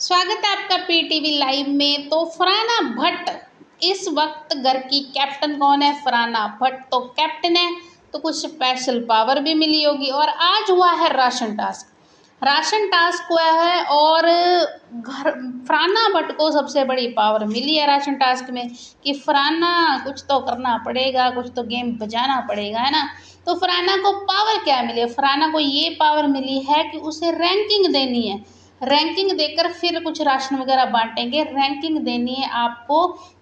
स्वागत है आपका पीटीवी लाइव में। तो फरहाना भट्ट इस वक्त घर की कैप्टन कौन है? फरहाना भट्ट तो कैप्टन है, तो कुछ स्पेशल पावर भी मिली होगी। और आज हुआ है राशन टास्क हुआ है और घर फरहाना भट्ट को सबसे बड़ी पावर मिली है राशन टास्क में कि फरहाना कुछ तो करना पड़ेगा, कुछ तो गेम बजाना पड़ेगा, है ना। तो फरहाना को पावर क्या मिली है? फरहाना को ये पावर मिली है कि उसे रैंकिंग देनी है। रैंकिंग देकर फिर कुछ राशन वगैरह बांटेंगे। रैंकिंग देनी है आपको,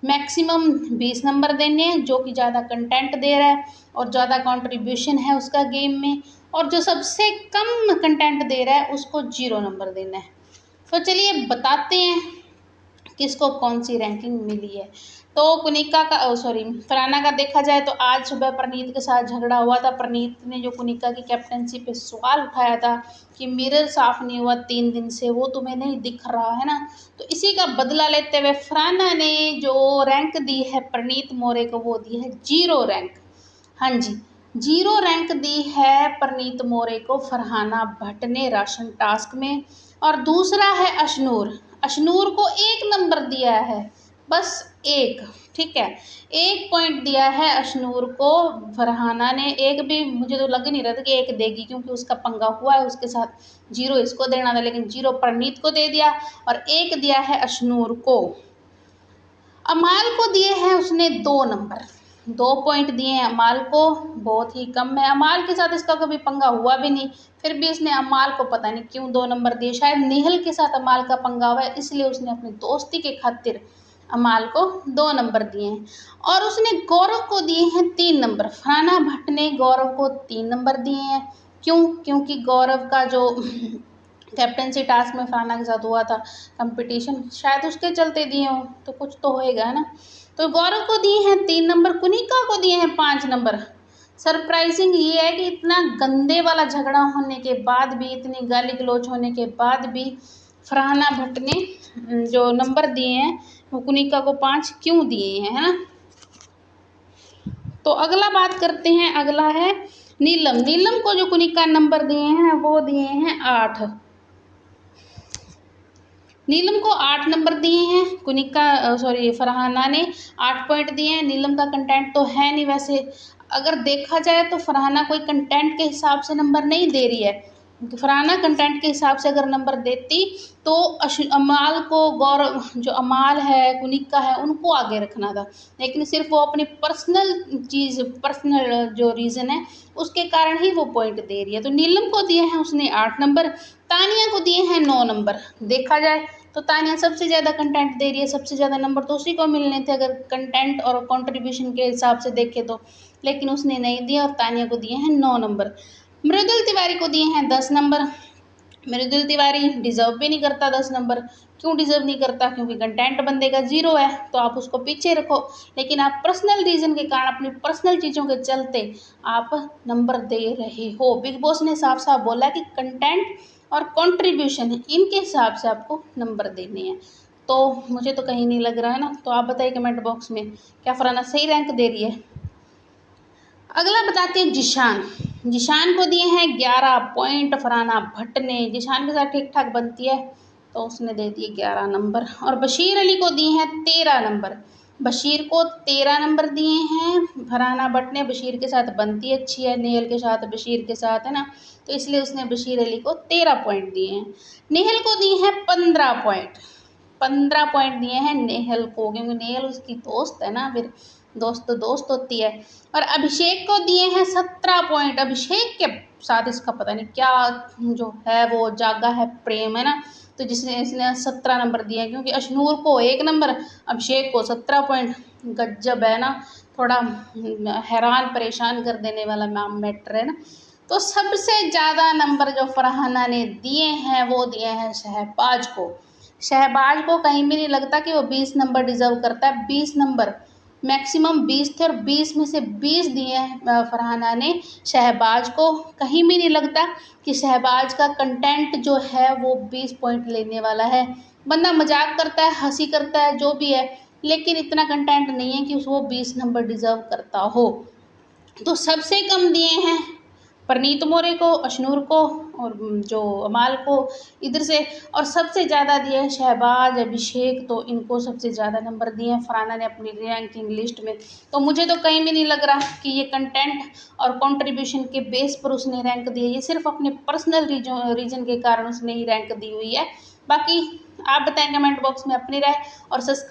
मैक्सिमम 20 नंबर देने हैं जो कि ज़्यादा कंटेंट दे रहा है और ज़्यादा कंट्रीब्यूशन है उसका गेम में, और जो सबसे कम कंटेंट दे रहा है उसको 0 नंबर देना है। तो चलिए बताते हैं किसको कौन सी रैंकिंग मिली है। तो कुनिका का फरहाना का देखा जाए तो आज सुबह प्रनीत के साथ झगड़ा हुआ था। प्रनीत ने जो कुनिका की कैप्टनसी पे सवाल उठाया था कि मिरर साफ नहीं हुआ 3 दिन से, वो तुम्हें नहीं दिख रहा है ना। तो इसी का बदला लेते हुए फरहाना ने जो रैंक दी है प्रनीत मोरे को, वो दी है 0 रैंक। हाँ जी, 0 रैंक दी है प्रनीत मोरे को फरहाना भट्ट ने राशन टास्क में। और दूसरा है अशनूर को 1 नंबर दिया है, बस 1। ठीक है, 1 पॉइंट दिया है अशनूर को फरहाना ने। एक भी मुझे तो लग नहीं रहा था कि 1 देगी, क्योंकि उसका पंगा हुआ है उसके साथ। 0 इसको देना था, लेकिन 0 प्रनीत को दे दिया और 1 दिया है अशनूर को। अमाल को दिए हैं उसने 2 नंबर, 2 पॉइंट दिए हैं अमाल को, बहुत ही कम है। अमाल के साथ इसका कभी पंगा हुआ भी नहीं, फिर भी इसने अमाल को पता नहीं क्यों 2 नंबर दिए। शायद निहल के साथ अमाल का पंगा हुआ है, इसलिए उसने अपनी दोस्ती के खातिर अमाल को 2 नंबर दिए हैं। और उसने गौरव को दिए हैं 3 नंबर। फरहाना भट्ट ने गौरव को 3 नंबर दिए हैं। क्यों? क्योंकि गौरव का जो कैप्टनसी टास्क में फरहाना के साथ हुआ था कंपटीशन, शायद उसके चलते दिए हों, तो कुछ तो होएगा, है ना। तो गौरव को दिए हैं 3 नंबर, कुनिका को दिए हैं 5 नंबर। सरप्राइजिंग ये है कि इतना गंदे वाला झगड़ा होने के बाद भी, इतनी गाली गलौज होने के बाद भी फरहाना भट्ट ने जो नंबर दिए हैं वो कुनिका को 5 क्यों दिए हैं, है ना। तो अगला बात करते हैं, अगला है नीलम को जो कुनिका नंबर दिए हैं वो दिए हैं 8। नीलम को 8 नंबर दिए हैं फरहाना ने 8 पॉइंट दिए हैं। नीलम का कंटेंट तो है नहीं, वैसे अगर देखा जाए तो फरहाना कोई कंटेंट के हिसाब से नंबर नहीं दे रही है। फरहाना कंटेंट के हिसाब से अगर नंबर देती तो अमाल को, गौरव जो अमाल है, कुनिका है, उनको आगे रखना था, लेकिन सिर्फ वो अपनी पर्सनल जो रीज़न है उसके कारण ही वो पॉइंट दे रही है। तो नीलम को दिए हैं उसने 8 नंबर, तानिया को दिए हैं 9 नंबर। देखा जाए तो तानिया सबसे ज़्यादा कंटेंट दे रही है, सबसे ज़्यादा नंबर तो उसी को मिलने थे अगर कंटेंट और कंट्रीब्यूशन के हिसाब से देखें तो, लेकिन उसने नहीं दिया और तानिया को दिए हैं 9 नंबर। मृदुल तिवारी को दिए हैं 10 नंबर। मृदुल तिवारी डिजर्व भी नहीं करता 10 नंबर। क्यों डिजर्व नहीं करता? क्योंकि कंटेंट बंदे का 0 है, तो आप उसको पीछे रखो, लेकिन आप पर्सनल रीज़न के कारण, अपनी पर्सनल चीज़ों के चलते आप नंबर दे रहे हो। बिग बॉस ने साफ साफ बोला कि कंटेंट और कंट्रीब्यूशन इनके हिसाब से आपको नंबर देने हैं। तो मुझे तो कहीं नहीं लग रहा है ना। तो आप बताइए कमेंट बॉक्स में, क्या फरहाना सही रैंक दे रही है? अगला बताते हैं जिशान को दिए हैं 11 पॉइंट फरहाना भट्ट ने। जिशान के साथ ठीक ठाक बनती है तो उसने दे दिए 11 नंबर। और बशीर अली को दिए हैं 13 नंबर। बशीर को 13 नंबर दिए हैं फरहाना भट्ट ने। बशीर के साथ बनती अच्छी है, नेहल के साथ, बशीर के साथ, है ना, तो इसलिए उसने बशीर अली को 13 पॉइंट दिए हैं। नेहल को दिए हैं 15 पॉइंट। 15 पॉइंट दिए हैं नेहल को, क्योंकि नेहल उसकी दोस्त है ना, फिर दोस्त तो दोस्त होती है। और अभिषेक को दिए हैं 17 पॉइंट। अभिषेक के साथ इसका पता नहीं क्या जो है वो जागा है प्रेम, है ना, तो जिसने इसने 17 नंबर दिए हैं। क्योंकि अशनूर को 1 नंबर, अभिषेक को 17 पॉइंट। गजब है ना, थोड़ा हैरान परेशान कर देने वाला मैटर है ना। तो सबसे ज़्यादा नंबर जो फरहाना ने दिए हैं वो दिए हैं शहबाज को। शहबाज को कहीं भी नहीं लगता कि वो 20 नंबर डिजर्व करता है। 20 नंबर मैक्सिमम 20 थे और 20 में से 20 दिए हैं फरहाना ने शहबाज को। कहीं भी नहीं लगता कि शहबाज का कंटेंट जो है वो 20 पॉइंट लेने वाला है। बंदा मजाक करता है, हंसी करता है, जो भी है, लेकिन इतना कंटेंट नहीं है कि वो 20 नंबर डिजर्व करता हो। तो सबसे कम दिए हैं परनीत मोरे को, अशनूर को और जो अमाल को इधर से। और सबसे ज़्यादा दिए हैं शहबाज, अभिषेक, तो इनको सबसे ज़्यादा नंबर दिए हैं फरहाना ने अपनी रैंकिंग लिस्ट में। तो मुझे तो कहीं भी नहीं लग रहा कि ये कंटेंट और कंट्रीब्यूशन के बेस पर उसने रैंक दी है, ये सिर्फ अपने पर्सनल रीजन के कारण उसने ही रैंक दी हुई है। बाकी आप बताएं कमेंट बॉक्स में अपनी राय और